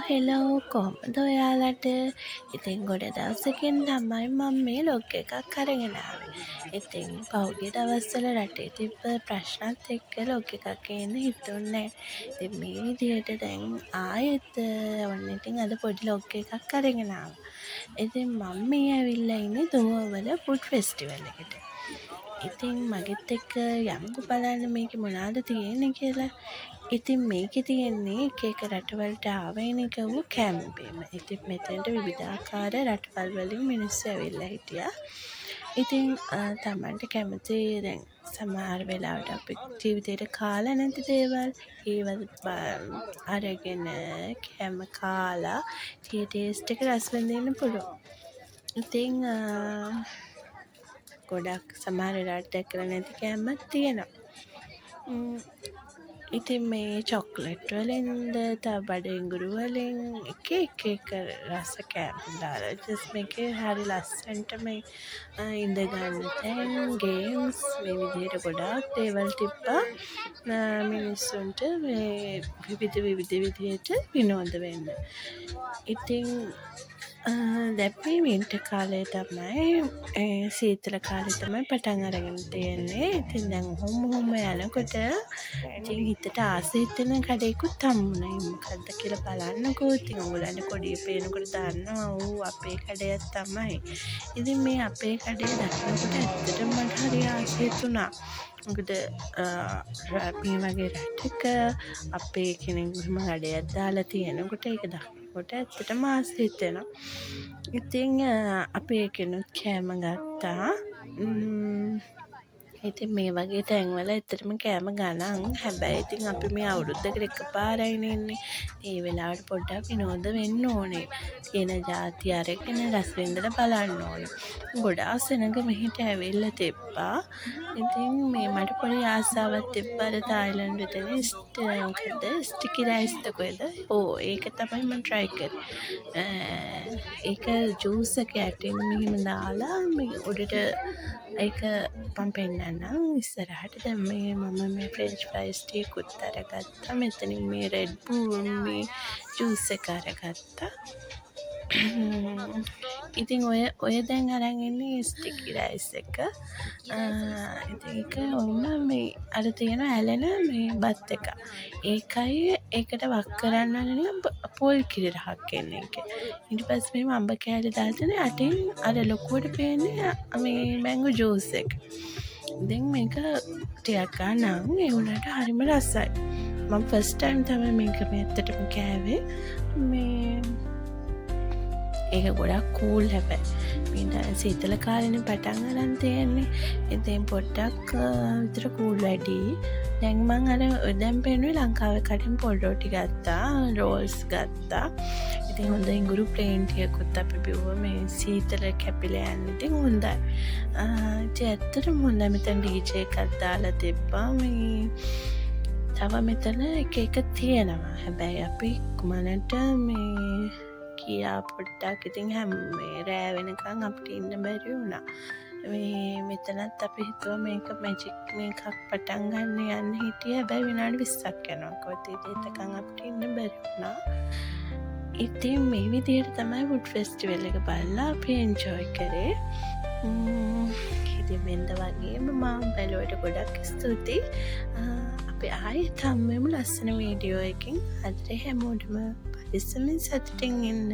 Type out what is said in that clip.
Hello කොහොමද ඔයාලට? ඉතින් ගොඩ දවසකින් තමයි මම මේ ලොග් එකක් අරගෙන ආවේ. ඉතින් පහුගිය දවස්වල රටේ තිබ්බ ප්‍රශ්නත් එක්ක ලොග් එකක් ගේන්න හිතුන්නේ නෑ. ඉතින් මේ විදිහට දැන් ආයෙත් ඔන්න ඉතින් අද පොඩි ලොග් එකක් අරගෙන ආවා. ඉතින් මම මේ ඇවිල්ලා ඉන්නේ දෝවවල ෆුඩ් ෆෙස්ටිවල් එකට. ඉතින් මගෙත් එක්ක යමුකෝ බලන්න මේකේ මොනවද තියෙන්නේ කියලා. ඉතින් මේකේ තියෙන්නේ එක එක රටවලට ආවේනික වූ කැම්පේම. ඉතින් මෙතනට විවිධාකාර රටවල් වලින් මිනිස්සු ඇවිල්ලා හිටියා. ඉතින් තමන්ට කැමති දැන් සමහර වෙලාවට අපි ජීවිතේට කාලා නැති දේවල් ඒවත් අරගෙන කැම කාලා ටේස්ට් එක රස විඳින්න පුළුවන්. ඉතින් ගොඩක් සමහර වෙලාවට දැකලා නැති කෑමක් තියෙනවා. ඉතින් මේ චොක්ලට් වලින්ද තව බඩිංගුරු වලින් එක රස කෑම දාලා ජස්ට් මේකේ හරි ලස්සනට මේ ඉඳගන්න තැන් ගේම්ස් මේ විදිහට ගොඩාක් දේවල් තිබ්බා මිනිස්සුන්ට මේ විවිධ විදිහට විනෝද වෙන්න. ඉතින් දැන් මේ වින්ටර් කාලේ තමයි සීතල කාලේ තමයි පටන් අරගෙන තියෙන්නේ. ඉතින් දැන් ඔහොම යනකොට ඉතින් හිතට ආස හිතෙන කඩේකුත් හම්බුණා. මොකද්ද කියලා බලන්නකෝ. ඉතින් ඔයගොල්ලන්ට කොඩිය පේනකොට දන්නවා ඌ අපේ කඩයක් තමයි. ඉතින් මේ අපේ කඩේ දකිනකොට ඇත්තටම මට හරි ආස හිතුණා. මොකද මේ වගේ රටක අපේ කෙනෙක් එහෙම කඩයක් දාලා තියෙනකොට ඒක දකිනකොට ඇත්තටම ආස හිතෙනවා. ඉතින් අපි ඒකෙනුත් කෑම ගත්තා. ඉතින් මේ වගේ තැන්වල ඇත්තටම කෑම ගණන්. හැබැයි ඉතින් අපි මේ අවුරුද්දකට එකපාරයිනේ ඉන්නේ. ඒ වෙලාවට පොඩ්ඩක් විනෝද වෙන්න ඕනේ. තියෙන જાති අරගෙන රස විඳලා බලන්න ඕනේ. ගොඩාක් සෙනඟ මෙහෙට ඇවිල්ලා තිබ්බා. ඉතින් මේ මට පොඩි ආසාවක් තිබ්බා අර තායිලන්තේ මොකද ස්ටිකි රයිස්ද කොහෙද? ඒක තමයි මම try කරේ. ඒක ජූස් එක ඇටින් මෙහෙම දාලා මේ උඩට ඒක මම පෙන්නන්නම් ඉස්සරහට. දැන් මම මේ ෆ්‍රෙන්ච් ෆ්‍රයිස් ටිකකුත් අරගත්තා. මෙතනින් මේ රෙඩ් බූල් මේ ජූස් එක අරගත්තා. ඉතින් ඔය දැන් අරන් ඉන්නේ ස්ටිකි රයිස් එක. ඉතින් ඒක ඔන්න මේ අර තියෙන ඇලෙන මේ බත් එක. ඒකයි ඒකට වක් කරන්න නිකන් පොල් කිරි රහක් එන්නේ ඒක. ඊට පස්සේ මේ අඹ කෑලි දාලා යටින් අර ලොකුවට පේන්නේ මේ මැංගෝ ජූස් එක. ඉතින් මේක ටිකක් ගන්නම් ඒ උනට හරිම රසයි. මම ෆස්ට් ටයිම් තමයි මේක මේ ඇත්තටම කෑවේ. මේ ඒක ගොඩක් කූල් හැබැයි. මේ දැන් සීතල කාලේනේ පටන් ගන්න තියෙන්නේ. ඉතින් පොඩ්ඩක් විතර කූල් වැඩි. දැන් මම දැන් පේන්නේ ලංකාවේ කටින් පොල් රොටි ගත්තා, රෝල්ස් ගත්තා. ඉතින් හොඳ ඉඟුරු ප්ලේන් ටිකකුත් අපි බිව්වා මේ සීතල කැපිලා යන්න. ඉතින් හොඳයි. ඉතින් ඇත්තටම හොඳයි. මෙතන ඩීජේ එකක් දාලා තිබ්බා. මේ තව මෙතන එක තියෙනවා. හැබැයි අපි කුමනට මේ කියා පොඩ්ඩක් ඉතින් මේ රෑ වෙනකන් අපිට ඉන්න බැරි වුණා. මේ මෙතනත් අපි හිතුවා මේක මැජික් මේකක් පටන් ගන්න යන්න හිටියේ. හැබැයි විනාඩි 20ක් යනවා. කොහොමද ඒකකන් අපිට ඉන්න බැරි වුණා. ඉතින් මේ විදිහට තමයි ෆුඩ් ෆෙස්ටිවල් එක බලලා අපි එන්ජොයි කරේ. ඉතින් වෙනද වගේම මම බැලුවට ගොඩක් ස්තුතියි. අපි ආයෙත් හම්බෙමු ලස්සන වීඩියෝ එකකින්. අදට හැමෝටම පරිස්සමෙන් සතුටින් ඉන්න.